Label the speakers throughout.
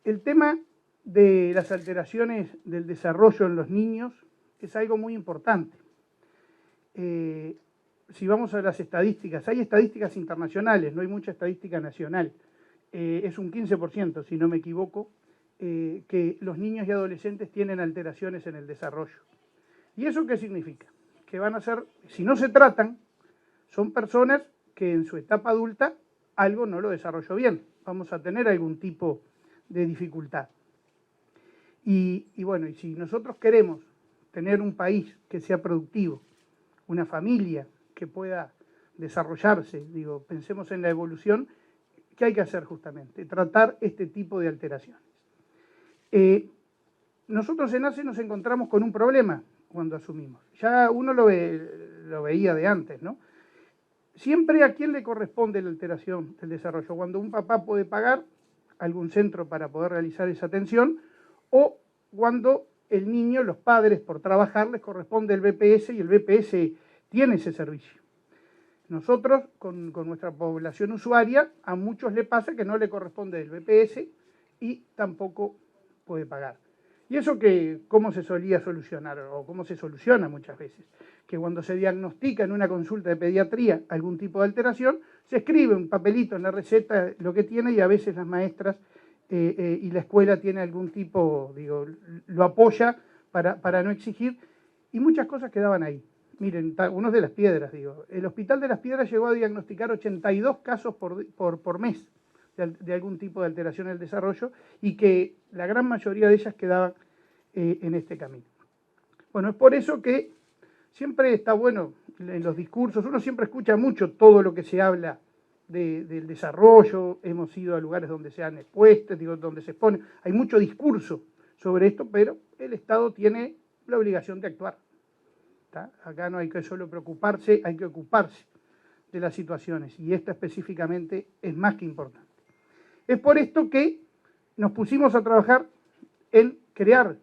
Speaker 1: El tema de las alteraciones del desarrollo en los niños es algo muy importante. Si vamos a las estadísticas, hay estadísticas internacionales, no hay mucha estadística nacional. Es un 15%, si no me equivoco, que los niños y adolescentes tienen alteraciones en el desarrollo. ¿Y eso qué significa? Que van a ser, si no se tratan, son personas que en su etapa adulta algo no lo desarrolló bien. Vamos a tener algún tipo de dificultad. Y bueno, y si nosotros queremos tener un país que sea productivo, una familia que pueda desarrollarse, digo, pensemos en la evolución, ¿qué hay que hacer justamente? Tratar este tipo de alteraciones. Nosotros en ACE nos encontramos con un problema cuando asumimos. Ya uno lo veía de antes, ¿no? Siempre a quién le corresponde la alteración del desarrollo. Cuando un papá puede pagar algún centro para poder realizar esa atención, o cuando el niño, los padres, por trabajar, les corresponde el BPS y el BPS tiene ese servicio. Nosotros, con nuestra población usuaria, a muchos le pasa que no le corresponde el BPS y tampoco puede pagar. ¿Y eso cómo se solía solucionar o cómo se soluciona muchas veces? Que cuando se diagnostica en una consulta de pediatría algún tipo de alteración, se escribe un papelito en la receta lo que tiene y a veces las maestras y la escuela tiene algún tipo, digo, lo apoya para no exigir, y muchas cosas quedaban ahí. Miren, unos de Las Piedras, digo, el Hospital de Las Piedras llegó a diagnosticar 82 casos por mes de algún tipo de alteración en el desarrollo, y que la gran mayoría de ellas quedaban en este camino. Bueno, es por eso que siempre está bueno en los discursos, uno siempre escucha mucho todo lo que se habla del desarrollo, hemos ido a lugares donde se han expuesto, digo, donde se expone, hay mucho discurso sobre esto, pero el Estado tiene la obligación de actuar. ¿Tá? Acá no hay que solo preocuparse, hay que ocuparse de las situaciones, y esta específicamente es más que importante. Es por esto que nos pusimos a trabajar en crear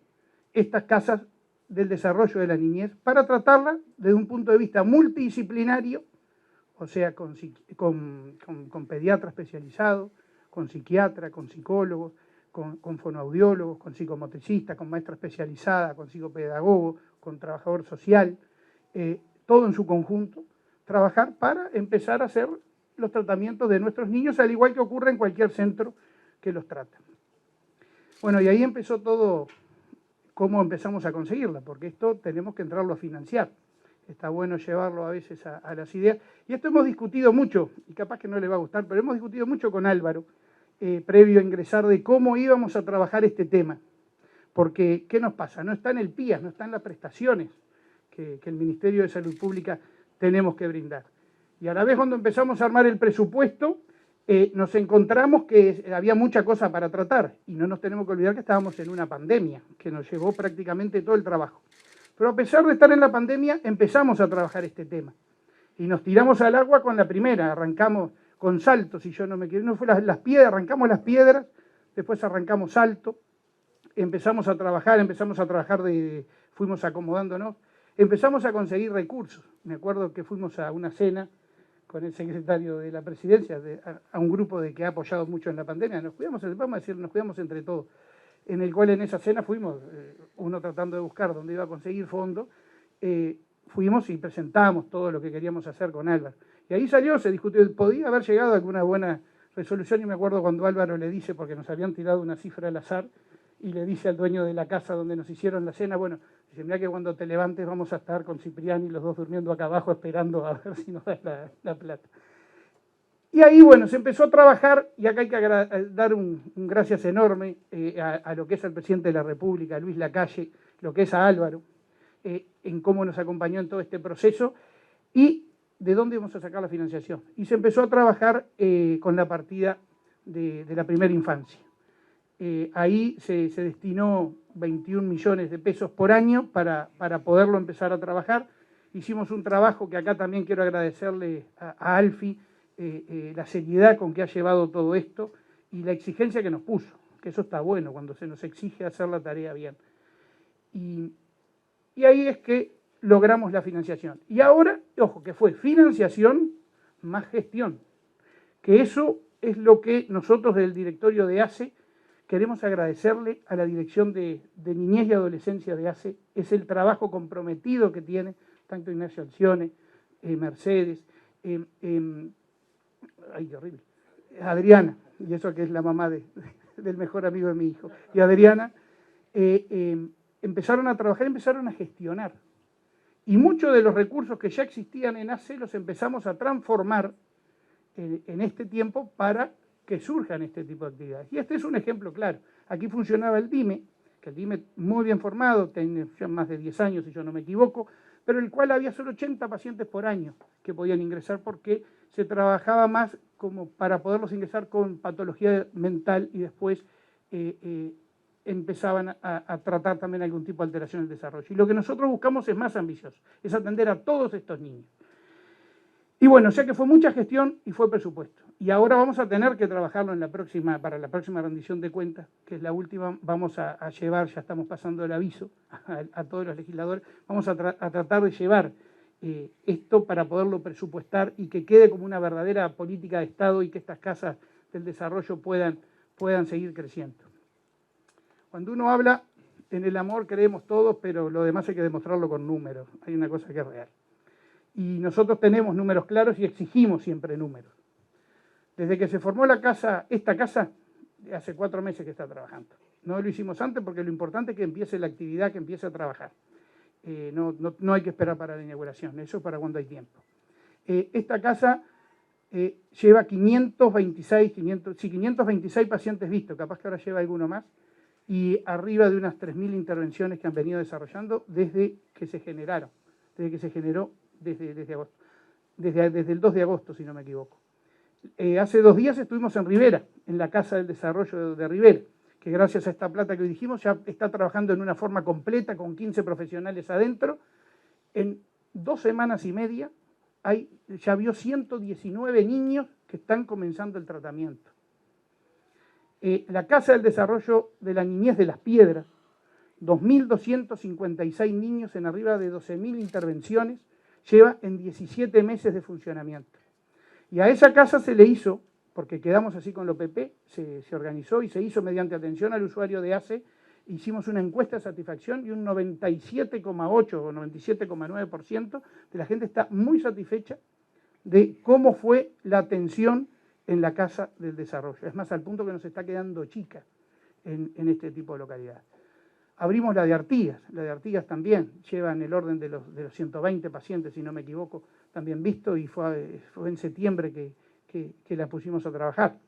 Speaker 1: estas casas del desarrollo de la niñez para tratarla desde un punto de vista multidisciplinario, o sea, con pediatra especializado, con psiquiatra, con psicólogos, con fonoaudiólogos, con psicomotricistas, con maestra especializada, con psicopedagogo, con trabajador social, todo en su conjunto, trabajar para empezar a hacer los tratamientos de nuestros niños, al igual que ocurre en cualquier centro que los trata. Bueno, y ahí empezó todo, cómo empezamos a conseguirla, porque esto tenemos que entrarlo a financiar. Está bueno llevarlo a veces a las ideas. Y esto hemos discutido mucho, y capaz que no le va a gustar, pero hemos discutido mucho con Álvaro, previo a ingresar, de cómo íbamos a trabajar este tema. Porque, ¿qué nos pasa? No está en el PIAS, no está en las prestaciones que el Ministerio de Salud Pública tenemos que brindar. Y a la vez, cuando empezamos a armar el presupuesto, nos encontramos que había mucha cosa para tratar, y no nos tenemos que olvidar que estábamos en una pandemia que nos llevó prácticamente todo el trabajo. Pero a pesar de estar en la pandemia, empezamos a trabajar este tema y nos tiramos al agua con la primera. Arrancamos con Salto, si yo no me equivoco, no fue las piedras, arrancamos las piedras, después arrancamos Salto, empezamos a trabajar, fuimos acomodándonos, empezamos a conseguir recursos. Me acuerdo que fuimos a una cena con el secretario de la presidencia, a un grupo que ha apoyado mucho en la pandemia, nos cuidamos entre todos, en el cual en esa cena fuimos, uno tratando de buscar dónde iba a conseguir fondos, fuimos y presentamos todo lo que queríamos hacer con Álvaro. Y ahí salió, se discutió, podía haber llegado a alguna buena resolución, y me acuerdo cuando Álvaro le dice, porque nos habían tirado una cifra al azar, y le dice al dueño de la casa donde nos hicieron la cena, bueno, dice, mira que cuando te levantes vamos a estar con Cipriani los dos durmiendo acá abajo esperando a ver si nos das la plata. Y ahí, bueno, se empezó a trabajar, y acá hay que dar un gracias enorme a lo que es el presidente de la República, Luis Lacalle, lo que es a Álvaro, en cómo nos acompañó en todo este proceso, y de dónde íbamos a sacar la financiación. Y se empezó a trabajar con la partida de la primera infancia. Ahí se destinó 21 millones de pesos por año para poderlo empezar a trabajar. Hicimos un trabajo que acá también quiero agradecerle a Alfi, la seriedad con que ha llevado todo esto y la exigencia que nos puso, que eso está bueno cuando se nos exige hacer la tarea bien. Y ahí es que logramos la financiación. Y ahora, ojo, que fue financiación más gestión, que eso es lo que nosotros del directorio de ACE queremos agradecerle a la Dirección de Niñez y Adolescencia de ACE, es el trabajo comprometido que tiene tanto Ignacio Alcione, Mercedes, ay, qué horrible, Adriana, y eso que es la mamá del mejor amigo de mi hijo, y Adriana, empezaron a trabajar, empezaron a gestionar. Y muchos de los recursos que ya existían en ACE los empezamos a transformar en este tiempo para que surjan este tipo de actividades. Y este es un ejemplo claro. Aquí funcionaba el DIME, que el DIME muy bien formado, tiene ya más de 10 años si yo no me equivoco, pero el cual había solo 80 pacientes por año que podían ingresar porque se trabajaba más como para poderlos ingresar con patología mental y después empezaban a tratar también algún tipo de alteración del desarrollo. Y lo que nosotros buscamos es más ambicioso, es atender a todos estos niños. Y bueno, o sea que fue mucha gestión y fue presupuesto. Y ahora vamos a tener que trabajarlo para la próxima rendición de cuentas, que es la última, vamos a llevar, ya estamos pasando el aviso a todos los legisladores, vamos a tratar de llevar esto para poderlo presupuestar y que quede como una verdadera política de Estado y que estas casas del desarrollo puedan seguir creciendo. Cuando uno habla, en el amor creemos todos, pero lo demás hay que demostrarlo con números. Hay una cosa que es real. Y nosotros tenemos números claros y exigimos siempre números. Desde que se formó esta casa, hace 4 meses que está trabajando. No lo hicimos antes porque lo importante es que empiece la actividad, que empiece a trabajar. No hay que esperar para la inauguración, eso es para cuando hay tiempo. Esta casa lleva 526 pacientes vistos, capaz que ahora lleva alguno más, y arriba de unas 3.000 intervenciones que han venido desarrollando desde que se generaron, desde que se generó desde agosto, desde el 2 de agosto, si no me equivoco. Hace 2 días estuvimos en Rivera, en la Casa del Desarrollo de Rivera, que gracias a esta plata que hoy dijimos ya está trabajando en una forma completa con 15 profesionales adentro. En 2 semanas y media ya vio 119 niños que están comenzando el tratamiento. La Casa del Desarrollo de la Niñez de Las Piedras, 2.256 niños en arriba de 12.000 intervenciones, lleva en 17 meses de funcionamiento. Y a esa casa se le hizo, porque quedamos así con la OPP, se organizó y se hizo mediante atención al usuario de ACE, hicimos una encuesta de satisfacción y un 97,8 o 97,9% de la gente está muy satisfecha de cómo fue la atención en la Casa del Desarrollo. Es más, al punto que nos está quedando chica en este tipo de localidades. Abrimos la de Artigas también lleva en el orden de los 120 pacientes, si no me equivoco, también visto, y fue en septiembre que la pusimos a trabajar.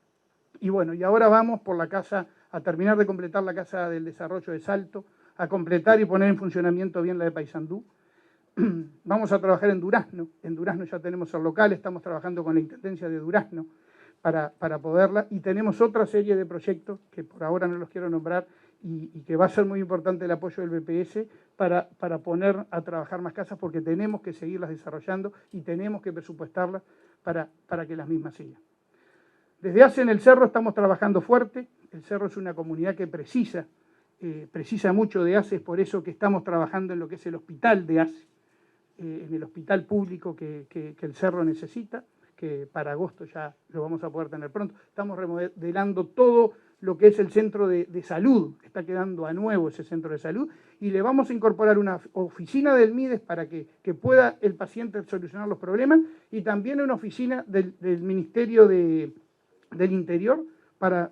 Speaker 1: Y bueno, y ahora vamos por la casa, a terminar de completar la Casa del Desarrollo de Salto, a completar y poner en funcionamiento bien la de Paysandú. Vamos a trabajar en Durazno ya tenemos el local, estamos trabajando con la Intendencia de Durazno para poderla, y tenemos otra serie de proyectos que por ahora no los quiero nombrar, y que va a ser muy importante el apoyo del BPS para poner a trabajar más casas, porque tenemos que seguirlas desarrollando y tenemos que presupuestarlas para que las mismas sigan. Desde ACE en el Cerro estamos trabajando fuerte. El Cerro es una comunidad que precisa mucho de ACE, es por eso que estamos trabajando en lo que es el hospital de ACE, en el hospital público que el Cerro necesita, que para agosto ya lo vamos a poder tener pronto. Estamos remodelando todo lo que es el centro de salud, está quedando a nuevo ese centro de salud, y le vamos a incorporar una oficina del MIDES para que pueda el paciente solucionar los problemas, y también una oficina del Ministerio del Interior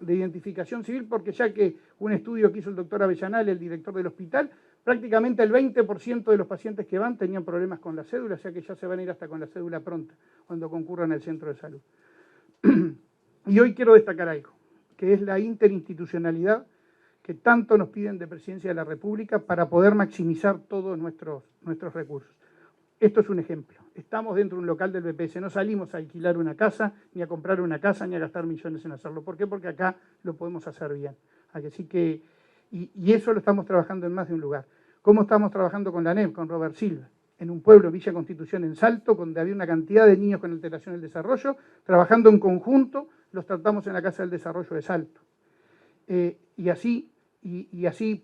Speaker 1: de identificación civil, porque ya que un estudio que hizo el doctor Avellanal, el director del hospital, prácticamente el 20% de los pacientes que van tenían problemas con la cédula, o sea que ya se van a ir hasta con la cédula pronta cuando concurran al centro de salud. Y hoy quiero destacar algo, que es la interinstitucionalidad que tanto nos piden de Presidencia de la República para poder maximizar todos nuestros recursos. Esto es un ejemplo. Estamos dentro de un local del BPS, no salimos a alquilar una casa, ni a comprar una casa, ni a gastar millones en hacerlo. ¿Por qué? Porque acá lo podemos hacer bien. Así que, y eso lo estamos trabajando en más de un lugar. ¿Cómo estamos trabajando con la ANEP, con Robert Silva? En un pueblo, Villa Constitución, en Salto, donde había una cantidad de niños con alteración del desarrollo, trabajando en conjunto, los tratamos en la Casa del Desarrollo de Salto. Y así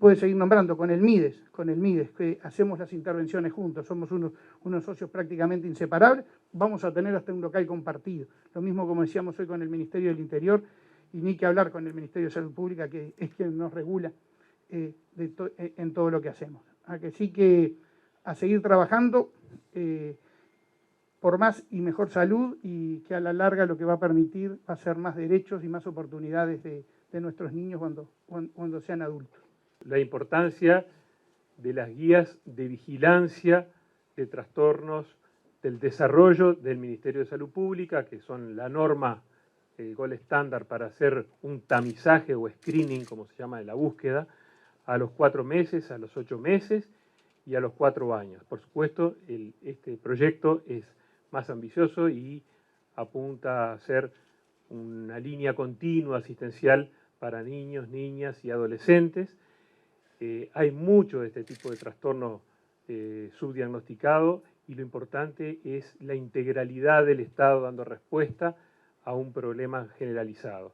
Speaker 1: puede seguir nombrando, con el MIDES, que hacemos las intervenciones juntos, somos unos socios prácticamente inseparables, vamos a tener hasta un local compartido. Lo mismo como decíamos hoy con el Ministerio del Interior, y ni que hablar con el Ministerio de Salud Pública, que es quien nos regula en todo lo que hacemos. A que sí que a seguir trabajando por más y mejor salud, y que a la larga lo que va a permitir va a ser más derechos y más oportunidades de nuestros niños cuando sean adultos.
Speaker 2: La importancia de las guías de vigilancia de trastornos del desarrollo del Ministerio de Salud Pública, que son la norma, el gol estándar para hacer un tamizaje o screening, como se llama, de la búsqueda, a los 4 meses, a los 8 meses y a los 4 años. Por supuesto, este proyecto es más ambicioso y apunta a ser una línea continua asistencial para niños, niñas y adolescentes. Hay mucho de este tipo de trastorno subdiagnosticado, y lo importante es la integralidad del Estado dando respuesta a un problema generalizado.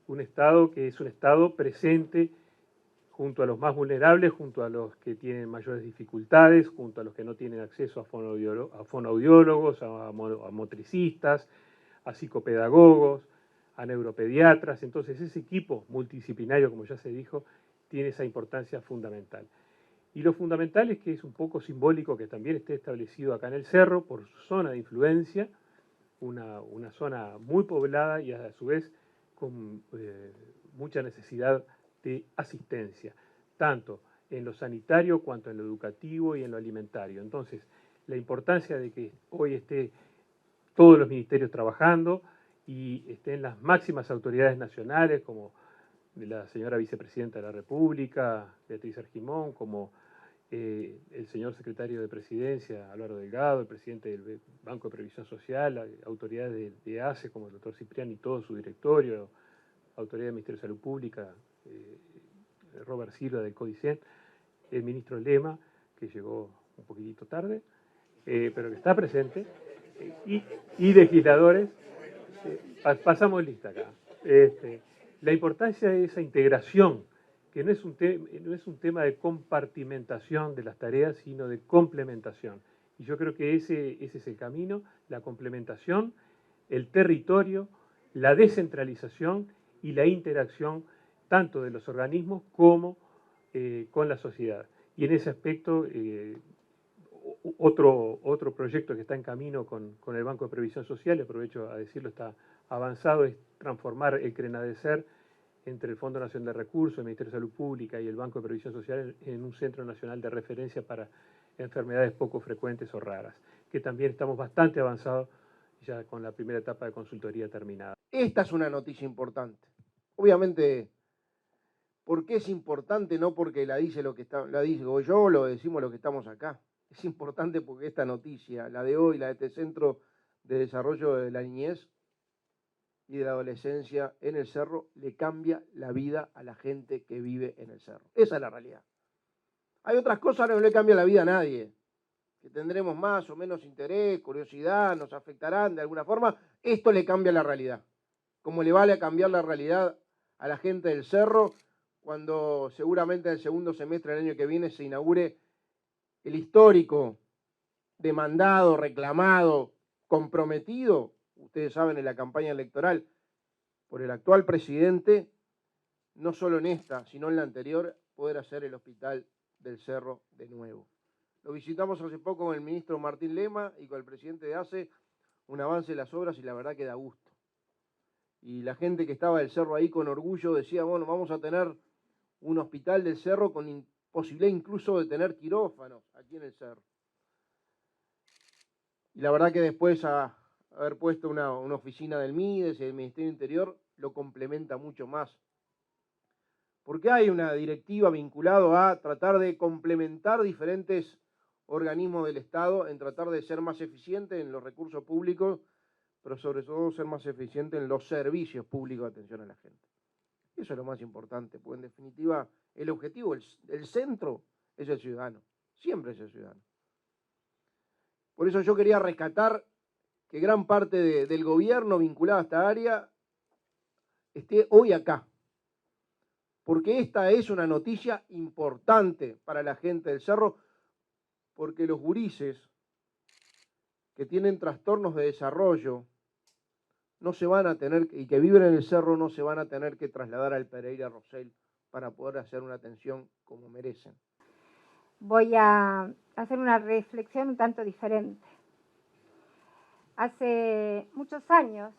Speaker 2: Un Estado que es un Estado presente junto a los más vulnerables, junto a los que tienen mayores dificultades, junto a los que no tienen acceso a fonoaudiólogos, a motricistas, a psicopedagogos, a neuropediatras. Entonces ese equipo multidisciplinario, como ya se dijo, tiene esa importancia fundamental. Y lo fundamental es que es un poco simbólico que también esté establecido acá en el Cerro por su zona de influencia, una zona muy poblada y a su vez con mucha necesidad de asistencia, tanto en lo sanitario cuanto en lo educativo y en lo alimentario. Entonces, la importancia de que hoy esté todos los ministerios trabajando y estén las máximas autoridades nacionales, como la señora vicepresidenta de la República, Beatriz Argimón, como el señor secretario de Presidencia, Álvaro Delgado, el presidente del Banco de Previsión Social, autoridades de ACE, como el doctor Cipriani y todo su directorio, autoridad del Ministerio de Salud Pública, Robert Silva del CODICEN, el ministro Lema, que llegó un poquitito tarde, pero que está presente, y legisladores. Pasamos lista acá. La importancia de esa integración, que no es un tema de compartimentación de las tareas, sino de complementación. Y yo creo que ese es el camino, la complementación, el territorio, la descentralización y la interacción tanto de los organismos como con la sociedad. Y en ese aspecto, otro proyecto que está en camino con el Banco de Previsión Social, aprovecho a decirlo, está avanzado, es transformar el CRENADESER entre el Fondo Nacional de Recursos, el Ministerio de Salud Pública y el Banco de Previsión Social en un centro nacional de referencia para enfermedades poco frecuentes o raras, que también estamos bastante avanzados ya con la primera etapa de consultoría terminada.
Speaker 3: Esta es una noticia importante. Obviamente, ¿por qué es importante? No porque la digo yo, lo decimos los que estamos acá. Es importante porque esta noticia, la de hoy, la de este Centro de Desarrollo de la Niñez y de la Adolescencia en el Cerro, le cambia la vida a la gente que vive en el Cerro. Esa es la realidad. Hay otras cosas que no le cambia la vida a nadie, que tendremos más o menos interés, curiosidad, nos afectarán de alguna forma. Esto le cambia la realidad. Como le vale a cambiar la realidad a la gente del Cerro cuando seguramente en el segundo semestre del año que viene se inaugure el histórico, demandado, reclamado, comprometido, ustedes saben, en la campaña electoral por el actual presidente, no solo en esta, sino en la anterior, poder hacer el Hospital del Cerro de nuevo. Lo visitamos hace poco con el ministro Martín Lema y con el presidente de ACE, un avance de las obras y la verdad que da gusto. Y la gente que estaba del Cerro ahí con orgullo decía, bueno, vamos a tener un hospital del Cerro con posibilidad incluso de tener quirófanos aquí en el Cerro. Y la verdad que después a haber puesto una oficina del MIDES y del Ministerio del Interior, lo complementa mucho más. Porque hay una directiva vinculada a tratar de complementar diferentes organismos del Estado en tratar de ser más eficiente en los recursos públicos, pero sobre todo ser más eficiente en los servicios públicos de atención a la gente. Eso es lo más importante, porque en definitiva el objetivo, el centro es el ciudadano, siempre es el ciudadano. Por eso yo quería rescatar que gran parte del gobierno vinculado a esta área esté hoy acá, porque esta es una noticia importante para la gente del Cerro, porque los gurises que tienen trastornos de desarrollo no se van a tener, y que viven en el cerro no se van a tener que trasladar al Pereira Rosell para poder hacer una atención como merecen.
Speaker 4: Voy a hacer una reflexión un tanto diferente. Hace muchos años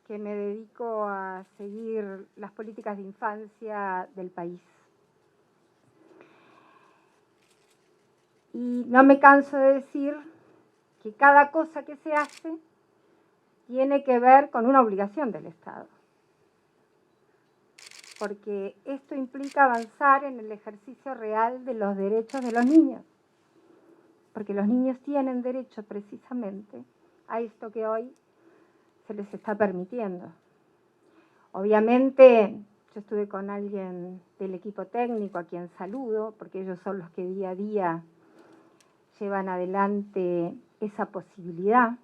Speaker 4: que me dedico a seguir las políticas de infancia del país. Y no me canso de decir que cada cosa que se hace tiene que ver con una obligación del Estado. Porque esto implica avanzar en el ejercicio real de los derechos de los niños. Porque los niños tienen derecho precisamente a esto que hoy se les está permitiendo. Obviamente, yo estuve con alguien del equipo técnico a quien saludo, porque ellos son los que día a día llevan adelante esa posibilidad.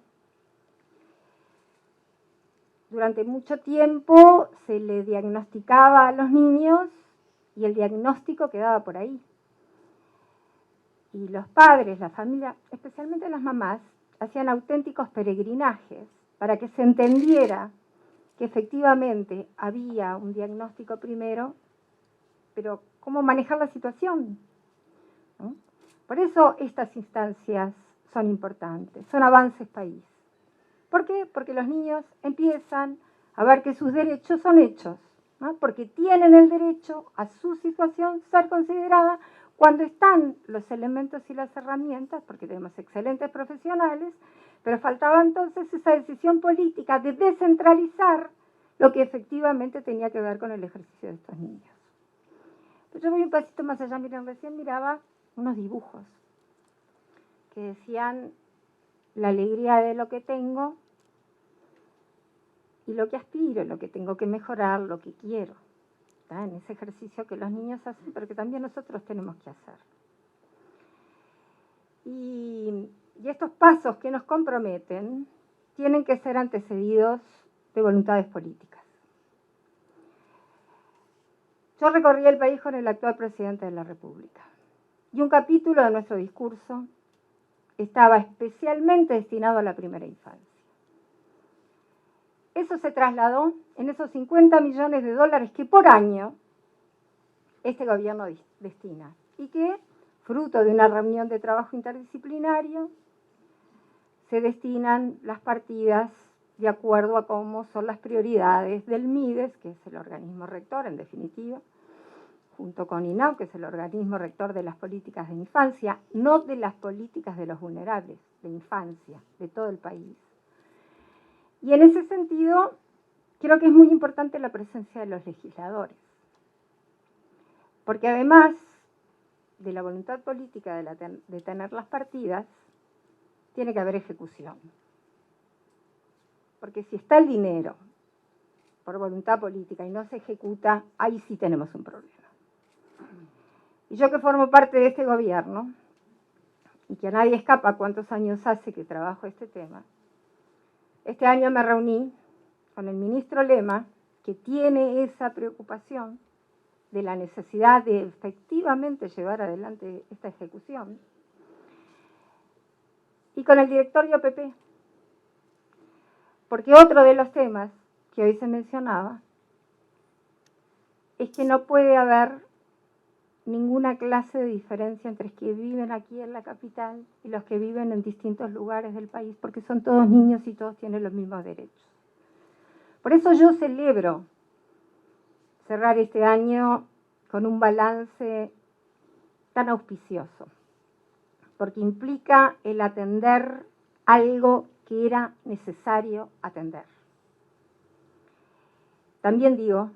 Speaker 4: Durante mucho tiempo se le diagnosticaba a los niños y el diagnóstico quedaba por ahí. Y los padres, la familia, especialmente las mamás, hacían auténticos peregrinajes para que se entendiera que efectivamente había un diagnóstico primero, pero cómo manejar la situación, ¿no? Por eso estas instancias son importantes, son avances país. ¿Por qué? Porque los niños empiezan a ver que sus derechos son hechos, ¿no? Porque tienen el derecho a su situación ser considerada cuando están los elementos y las herramientas, porque tenemos excelentes profesionales, pero faltaba entonces esa decisión política de descentralizar lo que efectivamente tenía que ver con el ejercicio de estos niños. Pero yo voy un pasito más allá, miren, recién miraba unos dibujos que decían la alegría de lo que tengo y lo que aspiro, lo que tengo que mejorar, lo que quiero. ¿Está? En ese ejercicio que los niños hacen, pero que también nosotros tenemos que hacer. Y estos pasos que nos comprometen tienen que ser antecedidos de voluntades políticas. Yo recorrí el país con el actual presidente de la República y un capítulo de nuestro discurso estaba especialmente destinado a la primera infancia. Eso se trasladó en esos 50 millones de dólares que por año este gobierno destina y que, fruto de una reunión de trabajo interdisciplinario, se destinan las partidas de acuerdo a cómo son las prioridades del MIDES, que es el organismo rector en definitiva, junto con INAU, que es el organismo rector de las políticas de infancia, no de las políticas de los vulnerables, de infancia, de todo el país. Y en ese sentido, creo que es muy importante la presencia de los legisladores, porque además de la voluntad política de tener las partidas, tiene que haber ejecución. Porque si está el dinero por voluntad política y no se ejecuta, ahí sí tenemos un problema. Y yo que formo parte de este gobierno, y que a nadie escapa cuántos años hace que trabajo este tema, este año me reuní con el ministro Lema, que tiene esa preocupación de la necesidad de efectivamente llevar adelante esta ejecución, y con el director de OPP, porque otro de los temas que hoy se mencionaba es que no puede haber ninguna clase de diferencia entre los que viven aquí en la capital y los que viven en distintos lugares del país, porque son todos niños y todos tienen los mismos derechos. Por eso yo celebro cerrar este año con un balance tan auspicioso, porque implica el atender algo que era necesario atender. También digo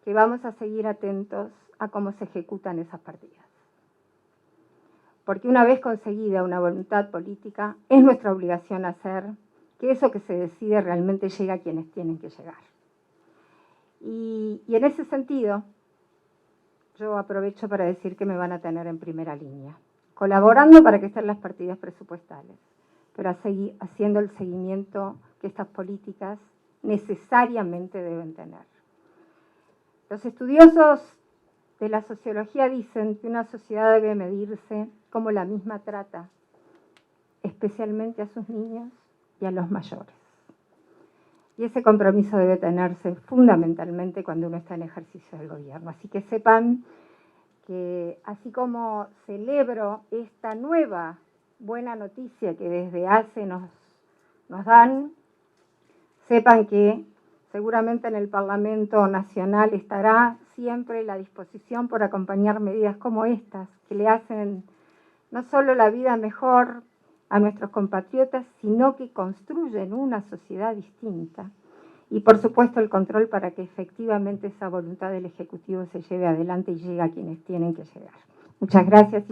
Speaker 4: que vamos a seguir atentos a cómo se ejecutan esas partidas. Porque una vez conseguida una voluntad política, es nuestra obligación hacer que eso que se decide realmente llegue a quienes tienen que llegar. Y en ese sentido, yo aprovecho para decir que me van a tener en primera línea, colaborando para que estén las partidas presupuestales, pero haciendo el seguimiento que estas políticas necesariamente deben tener. Los estudiosos de la sociología dicen que una sociedad debe medirse como la misma trata, especialmente a sus niños y a los mayores. Y ese compromiso debe tenerse fundamentalmente cuando uno está en ejercicio del gobierno. Así que sepan que así como celebro esta nueva buena noticia que desde ACE nos dan, sepan que seguramente en el Parlamento Nacional estará siempre la disposición por acompañar medidas como estas, que le hacen no solo la vida mejor a nuestros compatriotas, sino que construyen una sociedad distinta. Y por supuesto el control para que efectivamente esa voluntad del Ejecutivo se lleve adelante y llegue a quienes tienen que llegar. Muchas gracias.